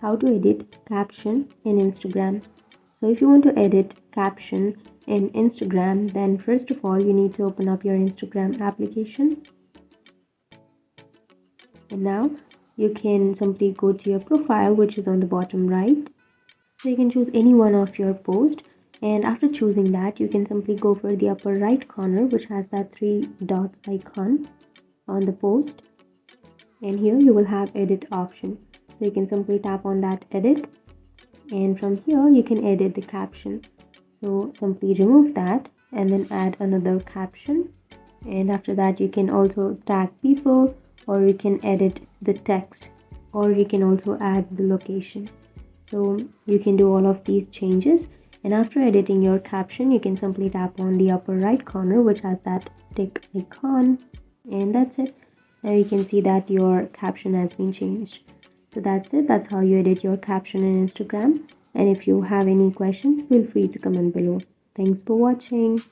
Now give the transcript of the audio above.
how to edit caption in Instagram. So if you want to edit caption in Instagram, then first of all you need to open up your Instagram application. And now you can simply go to your profile, which is on the bottom right. So you can choose any one of your posts, and after choosing that you can simply go for the upper right corner, which has that three dots icon on the post, and here you will have edit option. So you can simply tap on that edit, and from here you can edit the caption. So simply remove that and then add another caption, and after that you can also tag people, or you can edit the text, or you can also add the location. So you can do all of these changes, and after editing your caption you can simply tap on the upper right corner, which has that tick icon, and that's it. Now you can see that your caption has been changed. So that's it. That's how you edit your caption in Instagram. And if you have any questions, feel free to comment below. Thanks for watching.